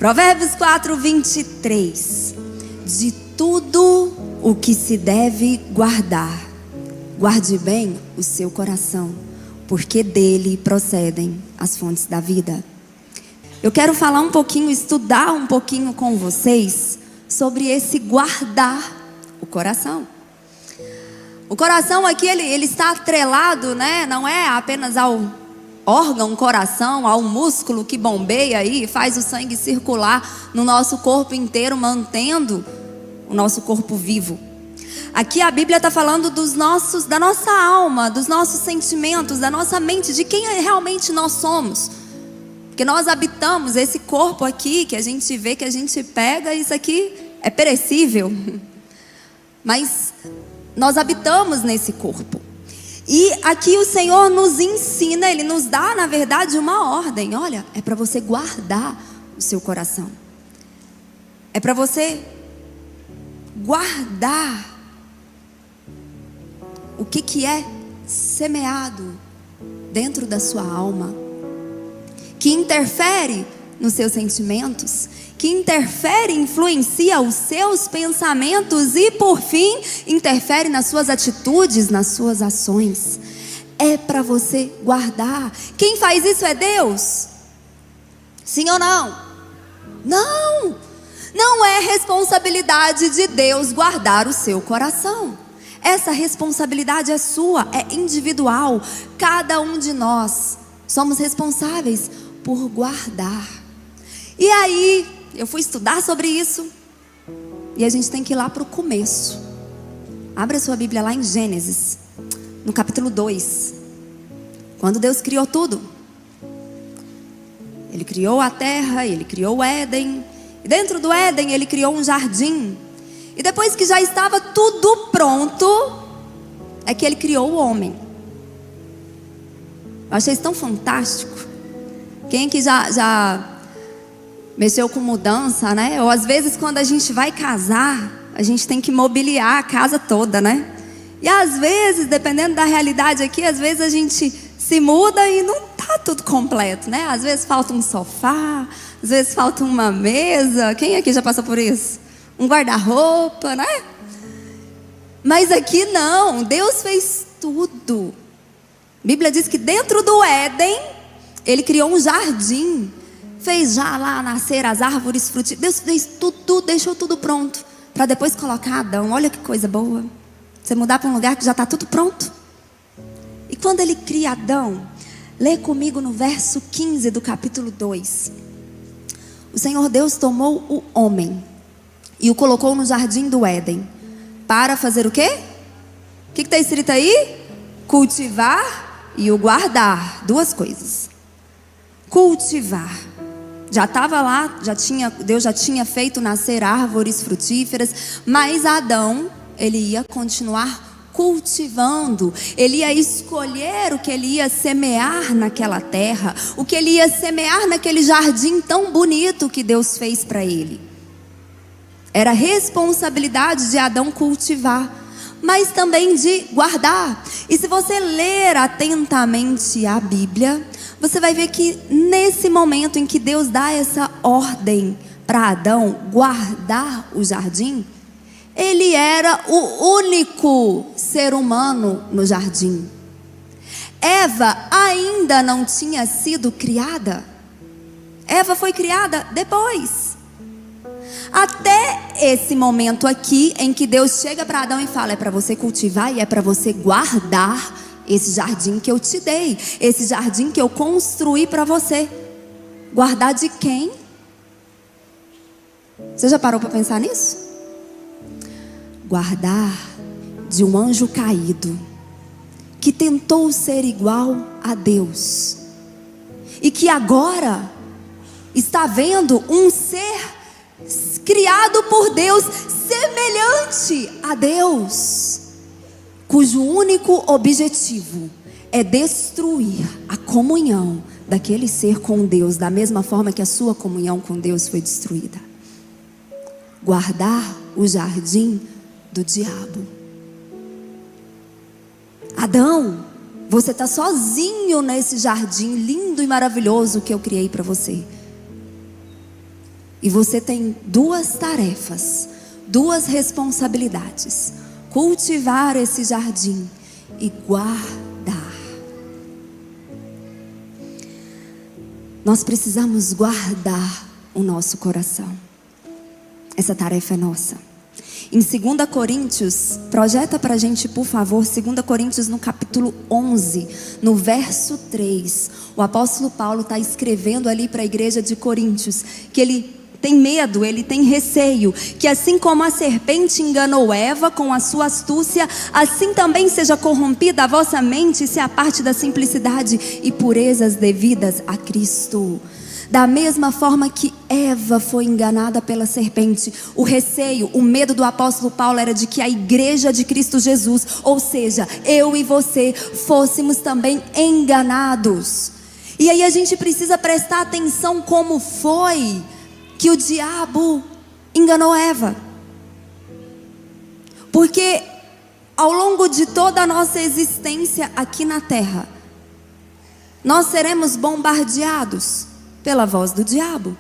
Provérbios 4:23. De tudo o que se deve guardar, guarde bem o seu coração, porque dele procedem as fontes da vida. Eu quero falar um pouquinho, estudar um pouquinho com vocês sobre esse guardar o coração. O coração aqui, ele está atrelado, né? Não é apenas ao órgão, coração, ao músculo que bombeia aí, faz o sangue circular no nosso corpo inteiro, mantendo o nosso corpo vivo. Aqui a Bíblia está falando da nossa alma, dos nossos sentimentos, da nossa mente, de quem realmente nós somos. Porque nós habitamos esse corpo aqui, que a gente vê, que a gente pega, isso aqui é perecível. Mas nós habitamos nesse corpo. E aqui o Senhor nos ensina, Ele nos dá, na verdade, uma ordem. Olha, é para você guardar o seu coração. É para você guardar o que é semeado dentro da sua alma, que interfere nos seus sentimentos, que interfere, influencia os seus pensamentos e, por fim, interfere nas suas atitudes, nas suas ações. É para você guardar. Quem faz isso é Deus? Sim ou não? Não! Não é responsabilidade de Deus guardar o seu coração. Essa responsabilidade é sua, é individual. Cada um de nós somos responsáveis por guardar. E aí, eu fui estudar sobre isso. E a gente tem que ir lá para o começo. Abre a sua Bíblia lá em Gênesis, no capítulo 2. Quando Deus criou tudo. Ele criou a terra, Ele criou o Éden. E dentro do Éden Ele criou um jardim. E depois que já estava tudo pronto, é que Ele criou o homem. Eu achei isso tão fantástico. Quem aqui já mexeu com mudança, né? Ou às vezes quando a gente vai casar, a gente tem que mobiliar a casa toda, né? E às vezes, dependendo da realidade aqui, às vezes a gente se muda e não tá tudo completo, né? Às vezes falta um sofá, às vezes falta uma mesa. Quem aqui já passou por isso? Um guarda-roupa, né? Mas aqui não, Deus fez tudo. A Bíblia diz que dentro do Éden, Ele criou um jardim. Fez já lá nascer as árvores frutíferas. Deus fez tudo, deixou tudo pronto, para depois colocar Adão. Olha que coisa boa. Você mudar para um lugar que já está tudo pronto. E quando Ele cria Adão, lê comigo no verso 15 do capítulo 2. O Senhor Deus tomou o homem e o colocou no jardim do Éden. Para fazer o quê? O que está escrito aí? Cultivar e o guardar. Duas coisas. Cultivar. Já estava lá, Deus já tinha feito nascer árvores frutíferas. Mas Adão, ele ia continuar cultivando. Ele ia escolher o que ele ia semear naquela terra. O que ele ia semear naquele jardim tão bonito que Deus fez para ele. Era responsabilidade de Adão cultivar, mas também de guardar. E se você ler atentamente a Bíblia, você vai ver que nesse momento em que Deus dá essa ordem para Adão guardar o jardim, ele era o único ser humano no jardim. Eva ainda não tinha sido criada. Eva foi criada depois. Até esse momento aqui, em que Deus chega para Adão e fala: é para você cultivar e é para você guardar esse jardim que eu te dei, esse jardim que eu construí para você. Guardar de quem? Você já parou para pensar nisso? Guardar de um anjo caído, que tentou ser igual a Deus, e que agora está vendo um ser criado por Deus, semelhante a Deus, cujo único objetivo é destruir a comunhão daquele ser com Deus, da mesma forma que a sua comunhão com Deus foi destruída. Guardar o jardim do diabo. Adão, você está sozinho nesse jardim lindo e maravilhoso que eu criei para você. E você tem duas tarefas, duas responsabilidades: cultivar esse jardim e guardar. Nós precisamos guardar o nosso coração. Essa tarefa é nossa. Em 2 Coríntios, projeta pra gente, por favor, 2 Coríntios no capítulo 11, no verso 3. O apóstolo Paulo está escrevendo ali para a igreja de Coríntios que ele tem medo, ele tem receio, que assim como a serpente enganou Eva com a sua astúcia, assim também seja corrompida a vossa mente e se aparte da simplicidade e purezas devidas a Cristo. Da mesma forma que Eva foi enganada pela serpente, o receio, o medo do apóstolo Paulo era de que a igreja de Cristo Jesus, ou seja, eu e você, fôssemos também enganados. E aí a gente precisa prestar atenção como foi que o diabo enganou Eva. Porque ao longo de toda a nossa existência aqui na terra, nós seremos bombardeados pela voz do diabo.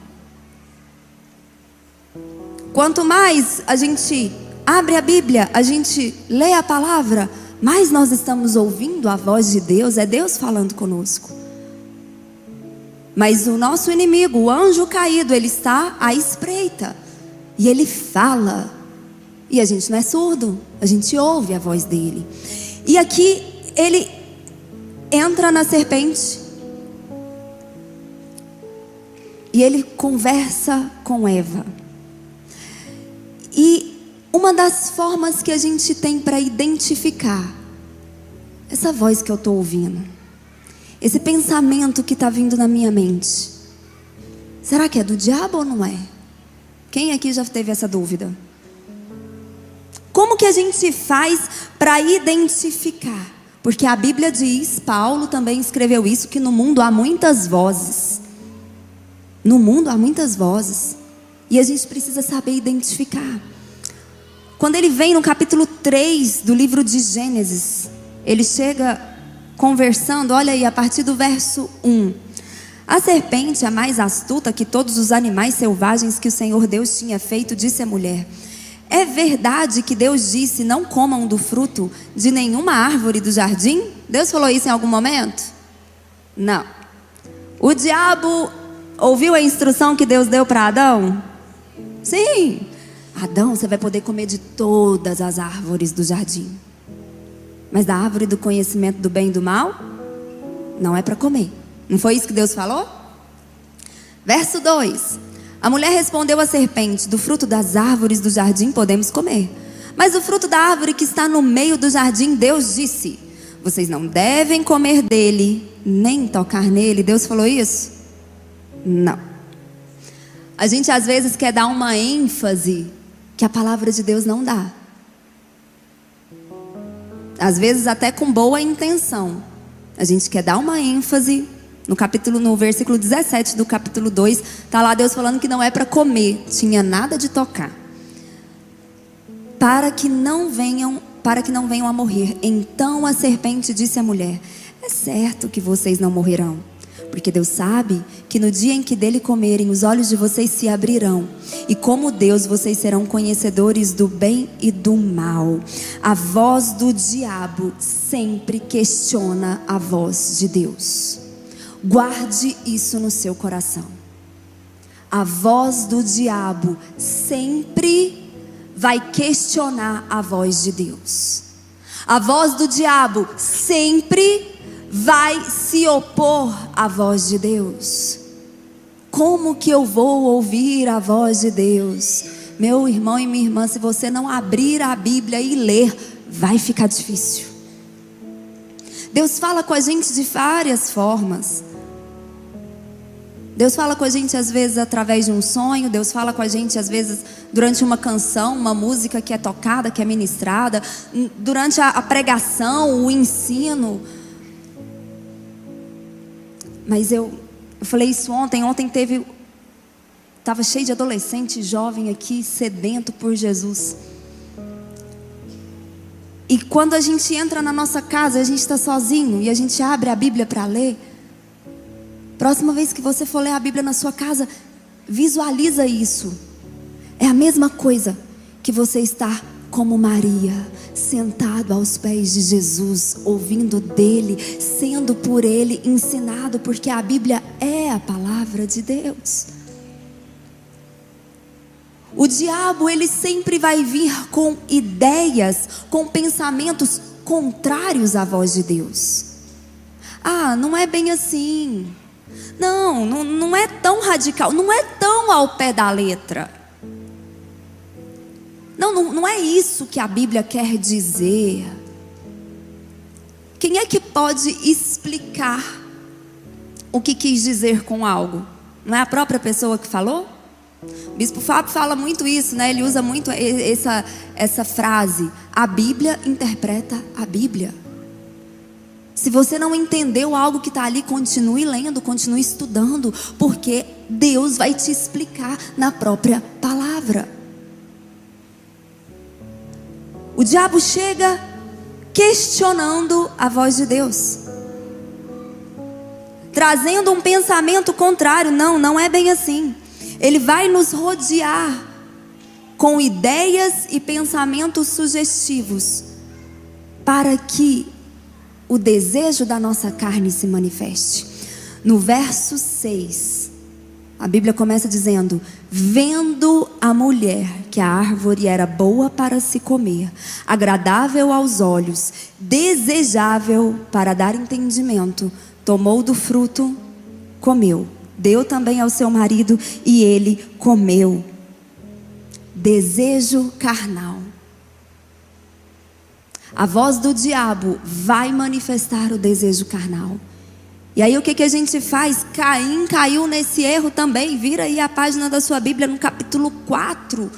Quanto mais a gente abre a Bíblia, a gente lê a palavra, mais nós estamos ouvindo a voz de Deus, é Deus falando conosco. Mas o nosso inimigo, o anjo caído, ele está à espreita e ele fala, e a gente não é surdo, a gente ouve a voz dele. E aqui ele entra na serpente e ele conversa com Eva. E uma das formas que a gente tem para identificar essa voz que eu estou ouvindo, esse pensamento que está vindo na minha mente, será que é do diabo ou não é? Quem aqui já teve essa dúvida? Como que a gente faz para identificar? Porque a Bíblia diz, Paulo também escreveu isso, que no mundo há muitas vozes. No mundo há muitas vozes. E a gente precisa saber identificar. Quando ele vem no capítulo 3 do livro de Gênesis, ele chega conversando, olha aí, a partir do verso 1. A serpente, a mais astuta que todos os animais selvagens que o Senhor Deus tinha feito, disse à mulher: é verdade que Deus disse, não comam do fruto de nenhuma árvore do jardim? Deus falou isso em algum momento? Não. O diabo ouviu a instrução que Deus deu para Adão? Sim. Adão, você vai poder comer de todas as árvores do jardim, mas da árvore do conhecimento do bem e do mal, não é para comer. Não foi isso que Deus falou? Verso 2. A mulher respondeu à serpente: do fruto das árvores do jardim podemos comer, mas o fruto da árvore que está no meio do jardim, Deus disse: vocês não devem comer dele, nem tocar nele. Deus falou isso? Não. A gente às vezes quer dar uma ênfase que a palavra de Deus não dá. Às vezes até com boa intenção. A gente quer dar uma ênfase. No versículo 17 do capítulo 2, está lá Deus falando que não é para comer, tinha nada de tocar. Para que não venham a morrer. Então a serpente disse à mulher: é certo que vocês não morrerão, porque Deus sabe que no dia em que dele comerem, os olhos de vocês se abrirão, e como Deus, vocês serão conhecedores do bem e do mal. A voz do diabo sempre questiona a voz de Deus. Guarde isso no seu coração. A voz do diabo sempre vai questionar a voz de Deus. A voz do diabo sempre vai se opor à voz de Deus. Como que eu vou ouvir a voz de Deus? Meu irmão e minha irmã, se você não abrir a Bíblia e ler, vai ficar difícil. Deus fala com a gente de várias formas. Deus fala com a gente às vezes através de um sonho. Deus fala com a gente às vezes durante uma canção, uma música que é tocada, que é ministrada, durante a pregação, o ensino. Mas eu falei isso ontem estava cheio de adolescente jovem aqui, sedento por Jesus. E quando a gente entra na nossa casa, a gente está sozinho e a gente abre a Bíblia para ler. Próxima vez que você for ler a Bíblia na sua casa, Visualiza isso. É a mesma coisa que você estar como Maria, sentado aos pés de Jesus, ouvindo dele, sendo por ele ensinado, porque a Bíblia é a palavra de Deus. O diabo, ele sempre vai vir com ideias, com pensamentos contrários à voz de Deus. Ah, não é bem assim. Não é tão radical, não é tão ao pé da letra. Não é isso que a Bíblia quer dizer. Quem é que pode explicar o que quis dizer com algo? Não é a própria pessoa que falou? O Bispo Fábio fala muito isso, né? Ele usa muito essa frase: a Bíblia interpreta a Bíblia. Se você não entendeu algo que está ali, continue lendo, continue estudando, porque Deus vai te explicar na própria palavra. O diabo chega questionando a voz de Deus, trazendo um pensamento contrário. Não é bem assim. Ele vai nos rodear com ideias e pensamentos sugestivos, para que o desejo da nossa carne se manifeste. No verso 6, a Bíblia começa dizendo: vendo a mulher que a árvore era boa para se comer, agradável aos olhos, desejável para dar entendimento, tomou do fruto, comeu, deu também ao seu marido e ele comeu. Desejo carnal. A voz do diabo vai manifestar o desejo carnal. E aí o que a gente faz? Caim caiu nesse erro também. Vira aí a página da sua Bíblia no capítulo 4.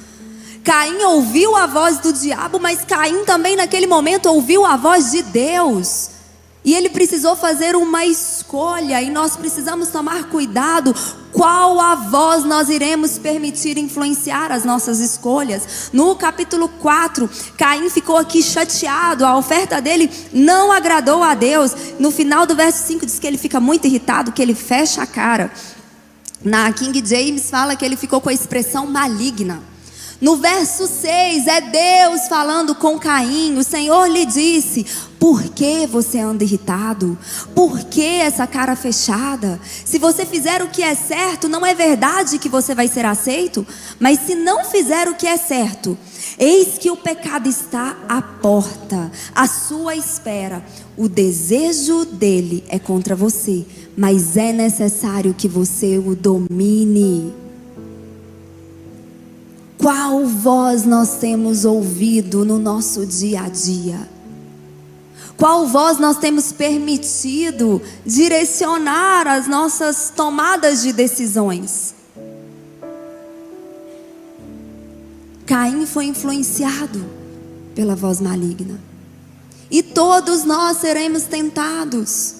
Caim ouviu a voz do diabo, mas Caim também naquele momento ouviu a voz de Deus. E ele precisou fazer uma escolha, e nós precisamos tomar cuidado qual a voz nós iremos permitir influenciar as nossas escolhas. No capítulo 4, Caim ficou aqui chateado, a oferta dele não agradou a Deus. No final do verso 5 diz que ele fica muito irritado, que ele fecha a cara. Na King James fala que ele ficou com a expressão maligna. No verso 6 é Deus falando com Caim. O Senhor lhe disse: por que você anda irritado? Por que essa cara fechada? Se você fizer o que é certo, não é verdade que você vai ser aceito? Mas se não fizer o que é certo, eis que o pecado está à porta, à sua espera. O desejo dele é contra você, mas é necessário que você o domine. Qual voz nós temos ouvido no nosso dia a dia? Qual voz nós temos permitido direcionar as nossas tomadas de decisões? Caim foi influenciado pela voz maligna. E todos nós seremos tentados.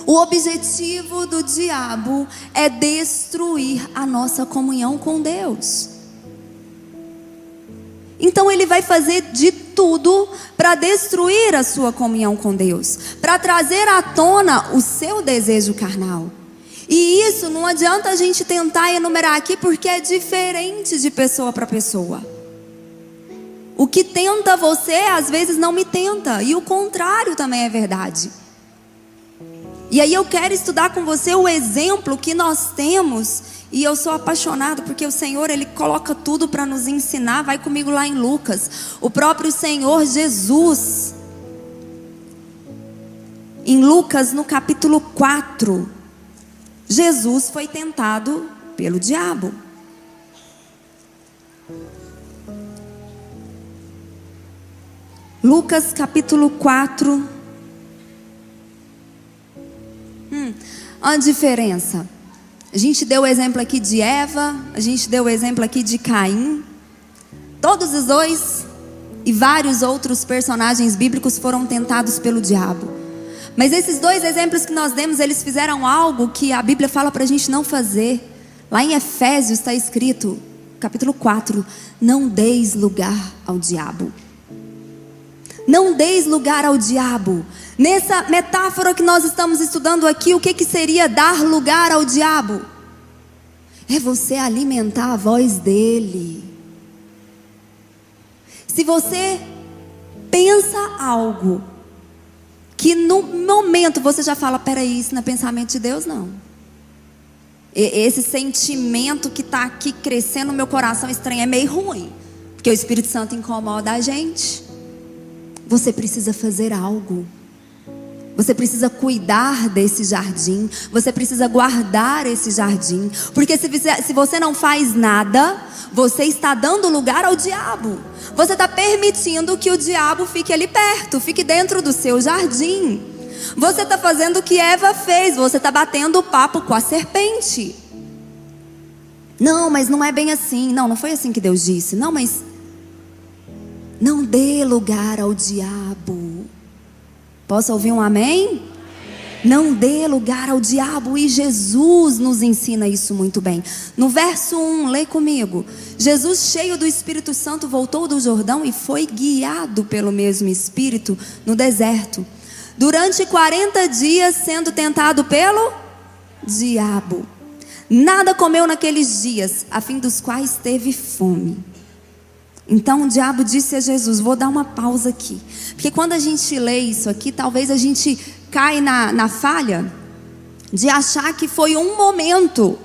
O objetivo do diabo é destruir a nossa comunhão com Deus. Então ele vai fazer de tudo para destruir a sua comunhão com Deus, para trazer à tona o seu desejo carnal. E isso não adianta a gente tentar enumerar aqui, porque é diferente de pessoa para pessoa. O que tenta você, às vezes não me tenta, e o contrário também é verdade. E aí eu quero estudar com você o exemplo que nós temos. E eu sou apaixonado porque o Senhor, Ele coloca tudo para nos ensinar. Vai comigo lá em Lucas. O próprio Senhor Jesus. Em Lucas, no capítulo 4. Jesus foi tentado pelo diabo. Lucas, capítulo 4. Olha a diferença. A gente deu o exemplo aqui de Eva, a gente deu o exemplo aqui de Caim. Todos os dois e vários outros personagens bíblicos foram tentados pelo diabo. Mas esses dois exemplos que nós demos, eles fizeram algo que a Bíblia fala para a gente não fazer. Lá em Efésios está escrito, capítulo 4, não deis lugar ao diabo. Não deis lugar ao diabo. Nessa metáfora que nós estamos estudando aqui, o que seria dar lugar ao diabo? É você alimentar a voz dele. Se você pensa algo que no momento você já fala, peraí, isso não é pensamento de Deus, não. Esse sentimento que está aqui crescendo no meu coração estranho é meio ruim, porque o Espírito Santo incomoda a gente. Você precisa fazer algo. Você precisa cuidar desse jardim. Você precisa guardar esse jardim. Porque se você não faz nada, você está dando lugar ao diabo. Você está permitindo que o diabo fique ali perto, fique dentro do seu jardim. Você está fazendo o que Eva fez. Você está batendo o papo com a serpente. Não, mas não é bem assim. Não foi assim que Deus disse. Não, mas não dê lugar ao diabo. Posso ouvir um amém? Não dê lugar ao diabo. E Jesus nos ensina isso muito bem. No verso 1, lê comigo. Jesus, cheio do Espírito Santo, voltou do Jordão e foi guiado pelo mesmo Espírito no deserto, durante 40 dias sendo tentado pelo diabo. Nada comeu naqueles dias, a fim dos quais teve fome. Então o diabo disse a Jesus, vou dar uma pausa aqui, porque quando a gente lê isso aqui, talvez a gente caia na falha de achar que foi um momento,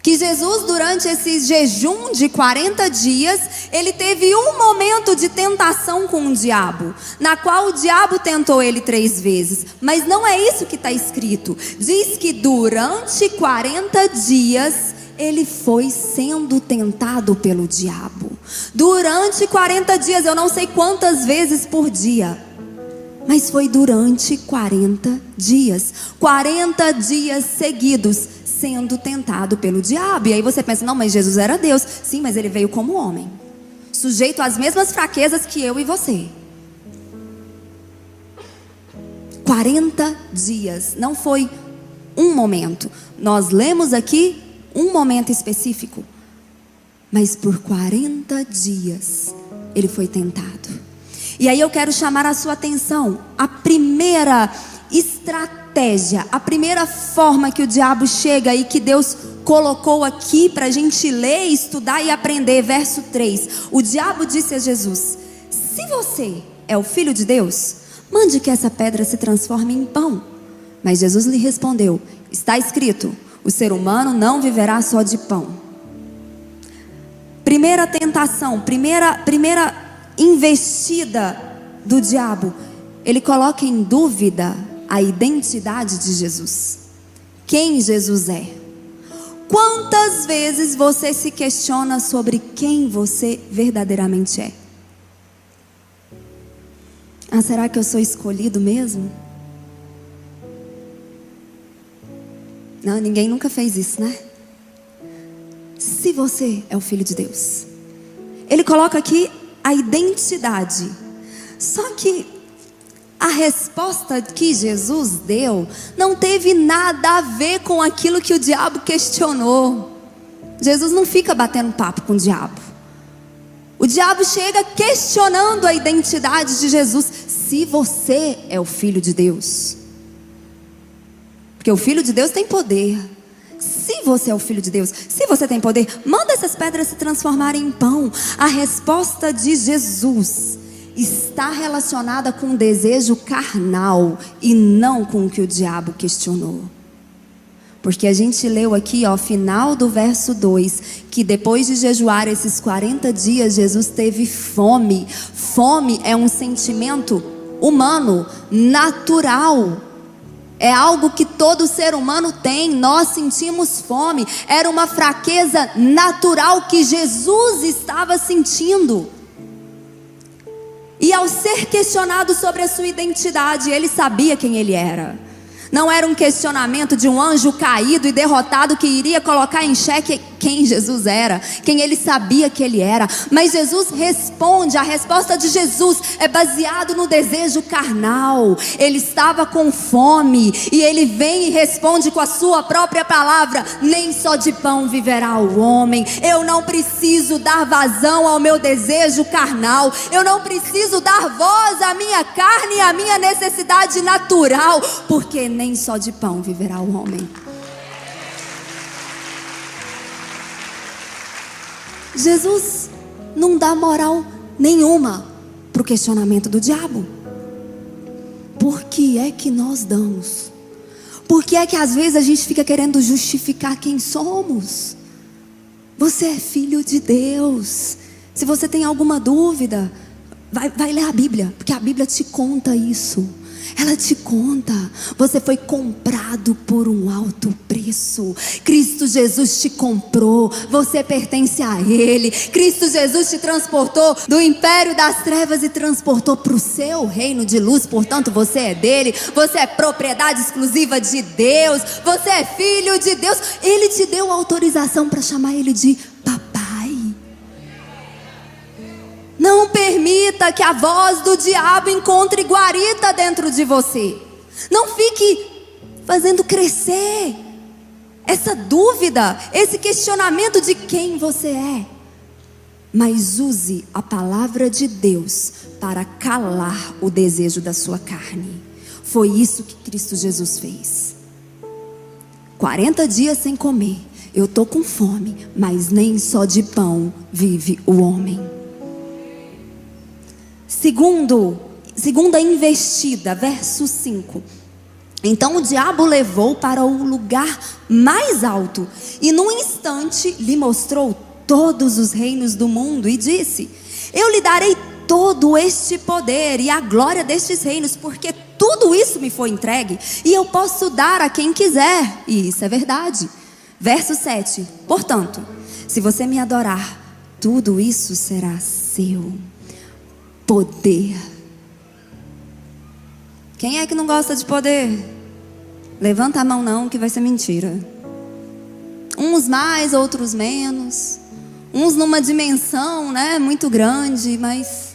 que Jesus durante esse jejum de 40 dias, ele teve um momento de tentação com o diabo, na qual o diabo tentou ele 3 vezes, mas não é isso que está escrito. Diz que durante 40 dias, ele foi sendo tentado pelo diabo. Durante 40 dias, eu não sei quantas vezes por dia, mas foi durante 40 dias. 40 dias seguidos sendo tentado pelo diabo. E aí você pensa, não, mas Jesus era Deus. Sim, mas ele veio como homem, sujeito às mesmas fraquezas que eu e você. 40 dias, não foi um momento. Nós lemos aqui um momento específico, mas por 40 dias ele foi tentado. E aí eu quero chamar a sua atenção. A primeira estratégia, a primeira forma que o diabo chega e que Deus colocou aqui para a gente ler, estudar e aprender, verso 3. O diabo disse a Jesus, se você é o Filho de Deus, mande que essa pedra se transforme em pão. Mas Jesus lhe respondeu, está escrito, o ser humano não viverá só de pão. Primeira tentação, primeira investida do diabo. Ele coloca em dúvida a identidade de Jesus. Quem Jesus é? Quantas vezes você se questiona sobre quem você verdadeiramente é? Ah, será que eu sou escolhido mesmo? Não, ninguém nunca fez isso, né? Se você é o Filho de Deus, ele coloca aqui a identidade. Só que a resposta que Jesus deu não teve nada a ver com aquilo que o diabo questionou. Jesus não fica batendo papo com o diabo. O diabo chega questionando a identidade de Jesus. Se você é o Filho de Deus, porque o Filho de Deus tem poder. Se você é o Filho de Deus, se você tem poder, manda essas pedras se transformarem em pão. A resposta de Jesus está relacionada com o desejo carnal e não com o que o diabo questionou. Porque a gente leu aqui, final do verso 2, que depois de jejuar esses 40 dias, Jesus teve fome. Fome é um sentimento humano, natural. É algo que todo ser humano tem. Nós sentimos fome. Era uma fraqueza natural que Jesus estava sentindo. E ao ser questionado sobre a sua identidade, ele sabia quem ele era. Não era um questionamento de um anjo caído e derrotado que iria colocar em xeque quem Jesus era, quem ele sabia que ele era. Mas Jesus responde, a resposta de Jesus é baseado no desejo carnal. Ele estava com fome e ele vem e responde com a sua própria palavra: nem só de pão viverá o homem. Eu não preciso dar vazão ao meu desejo carnal. Eu não preciso dar voz à minha carne e à minha necessidade natural, porque nem só de pão viverá o homem. Jesus não dá moral nenhuma para o questionamento do diabo. Por que é que nós damos? Por que é que às vezes a gente fica querendo justificar quem somos? Você é filho de Deus. Se você tem alguma dúvida, vai ler a Bíblia, porque a Bíblia te conta isso. Ela te conta, você foi comprado por um alto preço. Cristo Jesus te comprou, você pertence a Ele. Cristo Jesus te transportou do império das trevas e transportou para o seu reino de luz. Portanto, você é dele, você é propriedade exclusiva de Deus, você é filho de Deus. Ele te deu autorização para chamar Ele de papai. Não permita que a voz do diabo encontre guarita dentro de você. Não fique fazendo crescer essa dúvida, esse questionamento de quem você é. Mas use a palavra de Deus para calar o desejo da sua carne. Foi isso que Cristo Jesus fez. 40 dias sem comer. Eu estou com fome, mas nem só de pão vive o homem. Segunda investida, verso 5. Então o diabo levou para o lugar mais alto e num instante lhe mostrou todos os reinos do mundo e disse: eu lhe darei todo este poder e a glória destes reinos, porque tudo isso me foi entregue e eu posso dar a quem quiser. E isso é verdade. Verso 7. Portanto, se você me adorar, tudo isso será seu. Poder. Quem é que não gosta de poder? Levanta a mão não, que vai ser mentira. Uns mais, outros menos. Uns numa dimensão, né, muito grande, mas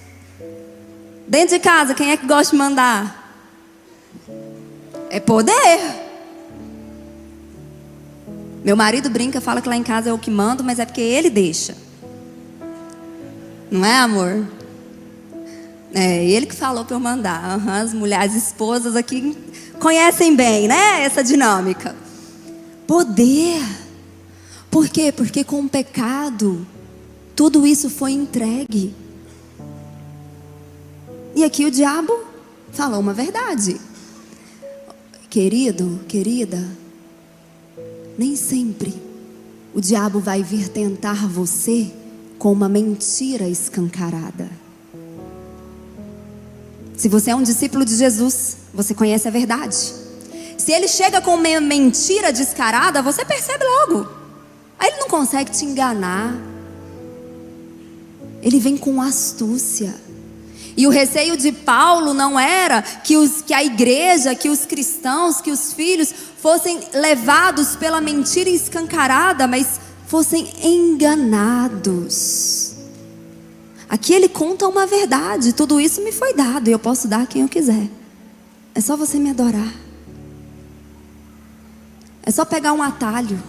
dentro de casa, quem é que gosta de mandar? É poder. Meu marido brinca, fala que lá em casa é o que mando, mas é porque ele deixa. Não é, amor? É ele que falou para eu mandar. As mulheres, as esposas aqui conhecem bem, né? Essa dinâmica. Poder. Por quê? Porque com o pecado tudo isso foi entregue. E aqui o diabo falou uma verdade. Querido, querida, nem sempre o diabo vai vir tentar você com uma mentira escancarada. Se você é um discípulo de Jesus, você conhece a verdade. Se ele chega com uma mentira descarada, você percebe logo. Aí ele não consegue te enganar. Ele vem com astúcia. E o receio de Paulo não era que a igreja, que os cristãos, que os filhos fossem levados pela mentira escancarada, mas fossem enganados. Aqui ele conta uma verdade. Tudo isso me foi dado e eu posso dar a quem eu quiser. É só você me adorar. É só pegar um atalho.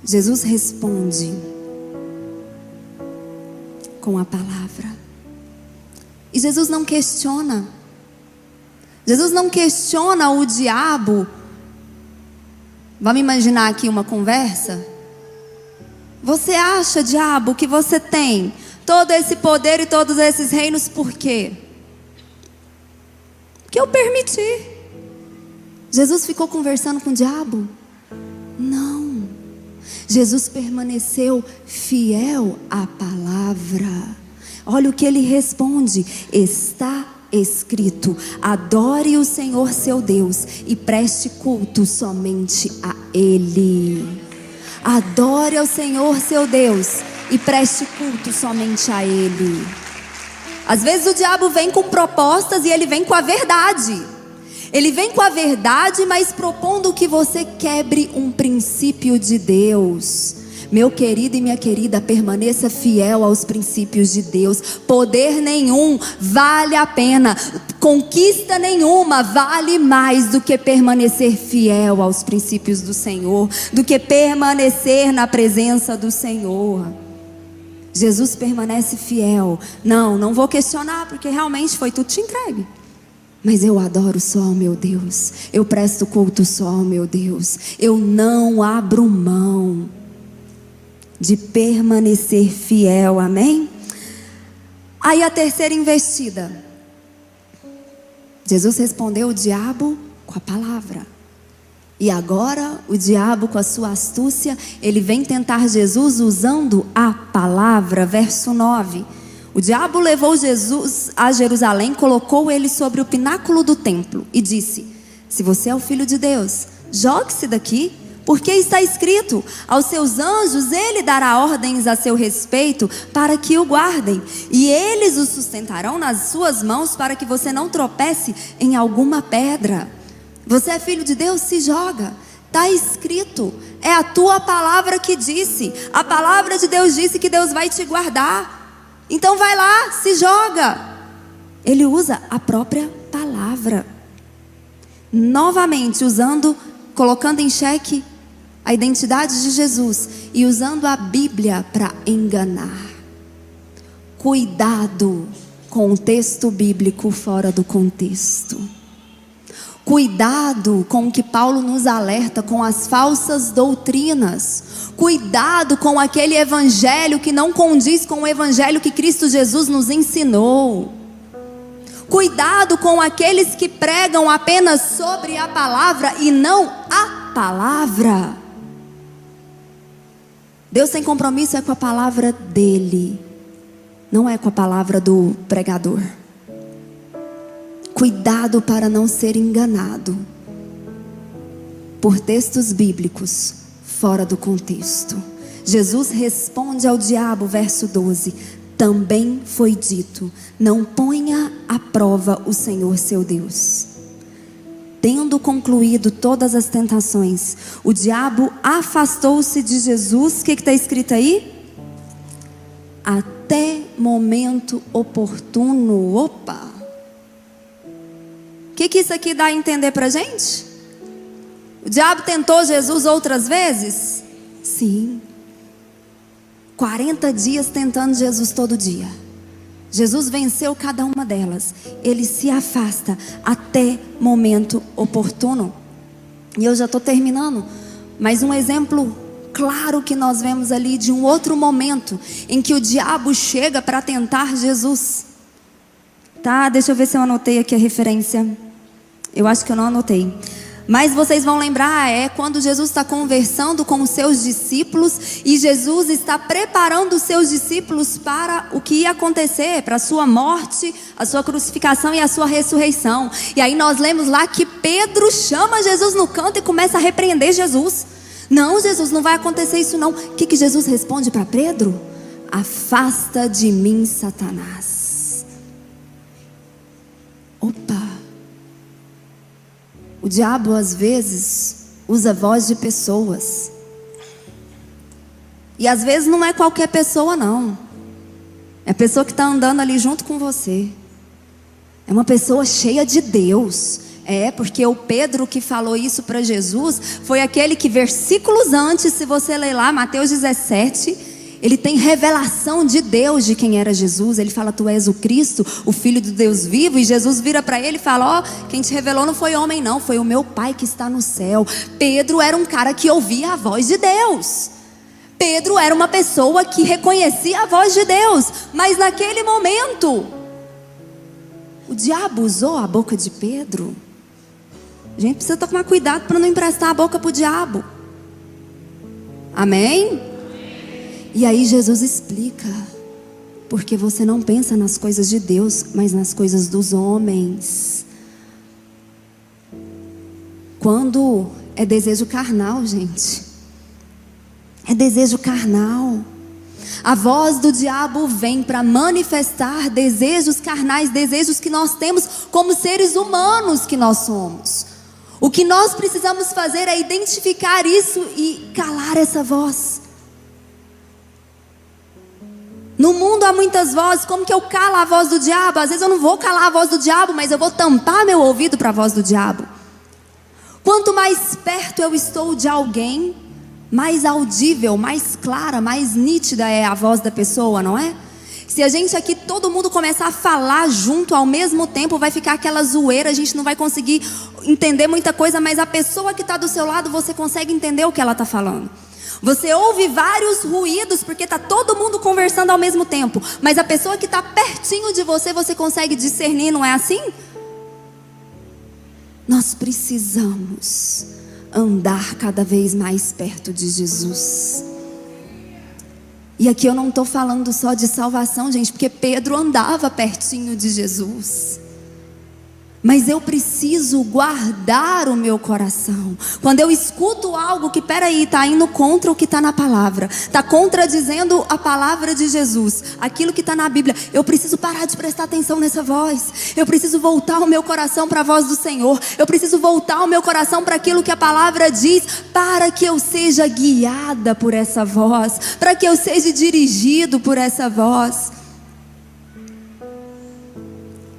Jesus responde com a palavra. E Jesus não questiona. Jesus não questiona o diabo. Vamos imaginar aqui uma conversa. Você acha, diabo, que você tem todo esse poder e todos esses reinos por quê? Porque eu permiti. Jesus ficou conversando com o diabo? Não. Jesus permaneceu fiel à palavra. Olha o que ele responde: está escrito, adore o Senhor seu Deus e preste culto somente a Ele. Adore ao Senhor seu Deus e preste culto somente a Ele. Às vezes o diabo vem com propostas e ele vem com a verdade. Ele vem com a verdade, mas propondo que você quebre um princípio de Deus. Meu querido e minha querida, permaneça fiel aos princípios de Deus. Poder nenhum vale a pena. Conquista nenhuma vale mais do que permanecer fiel aos princípios do Senhor, do que permanecer na presença do Senhor. Jesus permanece fiel. Não vou questionar, porque realmente foi tudo te entregue. Mas eu adoro só ao meu Deus. Eu presto culto só ao meu Deus. Eu não abro mão. de permanecer fiel, amém? Aí a terceira investida. Jesus respondeu o diabo com a palavra. E agora o diabo, com a sua astúcia, ele vem tentar Jesus usando a palavra. Verso 9. O diabo levou Jesus a Jerusalém, colocou ele sobre o pináculo do templo e disse: se você é o filho de Deus, jogue-se daqui, porque está escrito: aos seus anjos ele dará ordens a seu respeito para que o guardem, e eles o sustentarão nas suas mãos para que você não tropece em alguma pedra. Você é filho de Deus? Se joga. Está escrito. É a tua palavra que disse. A palavra de Deus disse que Deus vai te guardar. Então vai lá, se joga. Ele usa a própria palavra. Novamente colocando em xeque a identidade de Jesus e usando a Bíblia para enganar. Cuidado com o texto bíblico fora do contexto. Cuidado com o que Paulo nos alerta, com as falsas doutrinas. Cuidado com aquele evangelho que não condiz com o evangelho que Cristo Jesus nos ensinou. Cuidado com aqueles que pregam apenas sobre a palavra e não a palavra. Deus tem compromisso com a palavra dele, não é com a palavra do pregador. Cuidado para não ser enganado por textos bíblicos fora do contexto. Jesus responde ao diabo, verso 12: também foi dito: não ponha à prova o Senhor seu Deus. Tendo concluído todas as tentações, o diabo afastou-se de Jesus. O que está escrito aí? Até momento oportuno. Opa! O que isso aqui dá a entender para a gente? O diabo tentou Jesus outras vezes? Sim. 40 dias tentando Jesus todo dia. Jesus venceu cada uma delas. Ele se afasta até momento oportuno. E eu já estou terminando. Mas um exemplo claro que nós vemos ali de um outro momento em que o diabo chega para tentar Jesus. Tá, deixa eu ver se eu anotei aqui a referência. Eu acho que eu não anotei. Mas vocês vão lembrar, é quando Jesus está conversando com os seus discípulos e Jesus está preparando os seus discípulos para o que ia acontecer, para a sua morte, a sua crucificação e a sua ressurreição. E aí nós lemos lá que Pedro chama Jesus no canto e começa a repreender Jesus. Não, Jesus, não vai acontecer isso não. O que Jesus responde para Pedro? Afasta de mim, Satanás. Opa! O diabo às vezes usa a voz de pessoas. E às vezes não é qualquer pessoa não. É a pessoa que está andando ali junto com você. É uma pessoa cheia de Deus. É, porque o Pedro que falou isso para Jesus foi aquele que versículos antes, se você ler lá, Mateus 17... ele tem revelação de Deus de quem era Jesus. Ele fala: tu és o Cristo, o Filho do Deus vivo. E Jesus vira para ele e fala: ó, quem te revelou não foi homem não, foi o meu Pai que está no céu. Pedro era um cara que ouvia a voz de Deus. Pedro era uma pessoa que reconhecia a voz de Deus. Mas naquele momento, o diabo usou a boca de Pedro. A gente precisa tomar cuidado para não emprestar a boca para o diabo. Amém? E aí Jesus explica: porque você não pensa nas coisas de Deus, mas nas coisas dos homens. Quando é desejo carnal, gente, é desejo carnal. A voz do diabo vem para manifestar desejos carnais, desejos que nós temos como seres humanos que nós somos. O que nós precisamos fazer é identificar isso e calar essa voz. No mundo há muitas vozes. Como que eu calo a voz do diabo? Às vezes eu não vou calar a voz do diabo, mas eu vou tampar meu ouvido para a voz do diabo. Quanto mais perto eu estou de alguém, mais audível, mais clara, mais nítida é a voz da pessoa, não é? Se a gente aqui, todo mundo começar a falar junto ao mesmo tempo, vai ficar aquela zoeira, a gente não vai conseguir entender muita coisa, mas a pessoa que está do seu lado, você consegue entender o que ela está falando. Você ouve vários ruídos porque está todo mundo conversando ao mesmo tempo. Mas a pessoa que está pertinho de você, você consegue discernir, não é assim? Nós precisamos andar cada vez mais perto de Jesus. E aqui eu não estou falando só de salvação, gente, porque Pedro andava pertinho de Jesus. Mas eu preciso guardar o meu coração. Quando eu escuto algo que, peraí, está indo contra o que está na palavra, está contradizendo a palavra de Jesus, aquilo que está na Bíblia, eu preciso parar de prestar atenção nessa voz. Eu preciso voltar o meu coração para a voz do Senhor. Eu preciso voltar o meu coração para aquilo que a palavra diz, para que eu seja guiada por essa voz, para que eu seja dirigido por essa voz.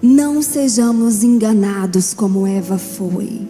Não sejamos enganados como Eva foi.